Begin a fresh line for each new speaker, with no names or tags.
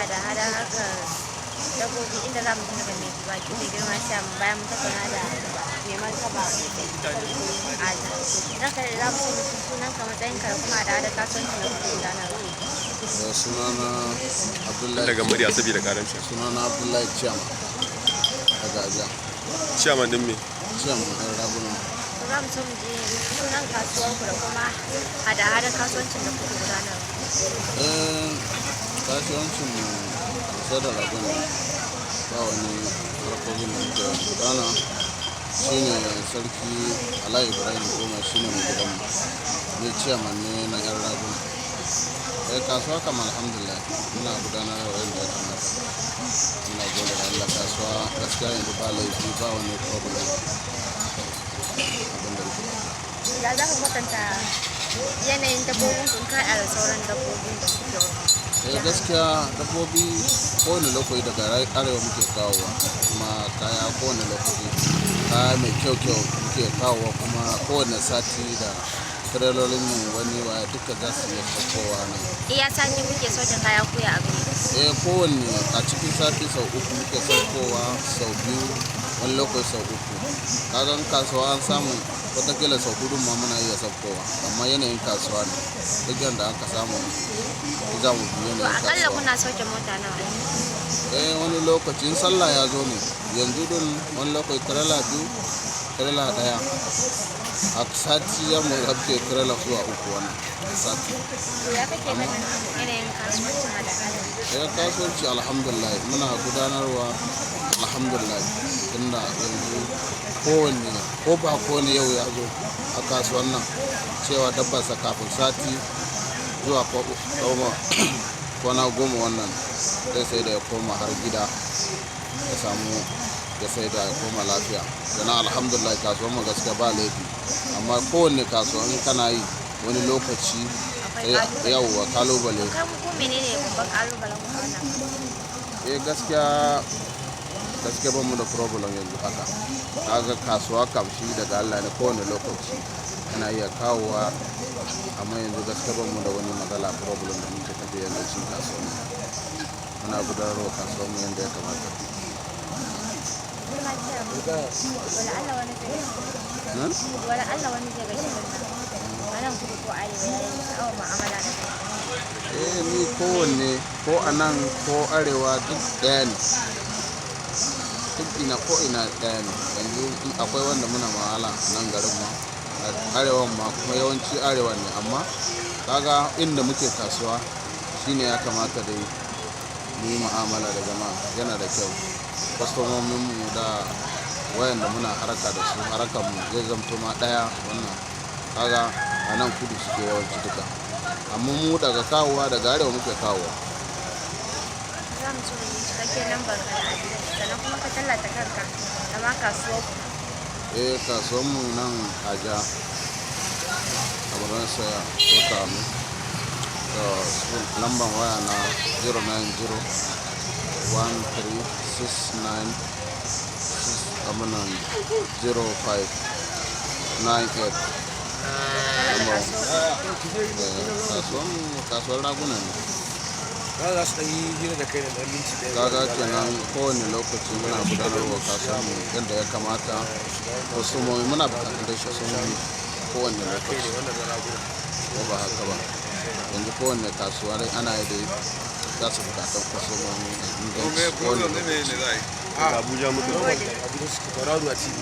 hada harkar dabbobi inda za mu daga mai baki da girma sha bayan mu tattauna da mai martaba aja. Ranka da za mu sani sunan ka matsayin ka da kuma da kasuwanci da kuke gudanarwa.
Sunana Abdullahi.
Daga murya saboda karanci.
Sunana Abdullahi Ciyama daga Aja.
Ciyama din me?
Ciyama ɗan ragunan.
Za mu so mu je sunan kasuwar ku da kuma hada kasuwancin da kuke gudanarwa.
Kasuwancin mu kusa da ragunan ba wani harkokin da muke gudana. Shine sarki Ala Ibrahim Goma shine mai gidanmu. Ni ciyaman ne na 'yan raguna. Kasuwa kam alhamdulillah muna gudanar da yadda ya kamata. Muna gode da Allah, kasuwa gaskiya yanzu ba laifi ba wani problem.
Ya za ka kwatanta yanayin dabbobin kun kaɗa da sauran dabbobin da kuke
gaskiya dabbobi kowane lokaci daga arewa muke kawowa, kuma kaya kowane lokaci kaya mai kyau muke kawowa, kuma kowane sati da tirelolin mu wani waya duka za su iya saukowa nan.
Iya sati kuke sauke kaya kuya abu ne?
Kowanne a cikin sati sau uku muke saukowa, sau biyu wani lokaci sau uku. Kagan kasuwa an samu watakila sau hudu ma muna iya saukowa, amma yanayin kasuwa ne duk yadda aka samu za mu bi yanayin kasuwa.
Akalla kuna sauke mota nawa?
Wani lokacin sallah ya zo ne yanzu din, wani lokaci tirela biyu tirela daya a sati ya mu rabke tirela zuwa uku wannan sati.
Ya kake ganin yanayin kasuwancin hada-hada?
Kasuwanci alhamdulillah muna gudanarwa alhamdulillah, tunda yanzu kowane yau ya zo a kasuwan nan cewa dabbarsa kafin sati zuwa kwana goma wannan zai sai da ya koma har gida ya samu ya sai da ya koma lafiya. Sannan alhamdulillah kasuwan mu gaskiya ba laifi, amma kowanne kasuwan kana yi wani lokaci yawwa kalubale.
Ko menene babban kalubalen ku wannan?
gaskiya ba mu da problem yanzu haka. Kaga kasuwa kam shi daga Allah ne, kowane lokaci ana iya kawowa, amma yanzu gaskiya ba mu da wani matsala problem da muke tafiya yanzu shi kasuwa. Muna gudanarwa kasuwar mu yadda ya kamata.
Wala Allah wani zai ga shirin nan a nan kudu ko arewa ya yi sha'awar mu'amala da kai?
Ni kowanne ko a nan ko arewa duk ɗaya ne, duk ina ko ina ɗaya ne. Yanzu akwai wanda muna ma'amala nan garin ma arewan ma, kuma yawanci arewa ne, amma kaga inda muke kasuwa shine ya kamata da mu yi mu'amala da jama'a, yana da kyau. Kwastomomin mu da wayanda muna haraka da su, harakan mu zai zamto ma ɗaya. Wannan kaga a nan kudu suke yawanci duka, amma mu daga kawowa daga arewa muke kawowa.
Za mu ci wani cikakken lambar ka da adireshi, sannan kuma ka tallata kanka da ma kasuwar ku.
Kasuwar mu nan Aja a wurin saya tota mu. Lambar waya na 090-1369-0598. Kasuwar raguna ne.
Za su ɗanyi hira da kai da ɗan minti ɗaya.
Kaga kenan kowane lokaci muna gudanarwa kasuwar mu yadda ya kamata. Kwastomomi muna bukatar da kwastomomi kowane lokaci, ko ba haka ba. Yanzu kowane kasuwa dai ana yi da za su bukatar kwastomomi a inganci kowane lokaci.
Abuja muke.
Abuja suke Tauraro a TV.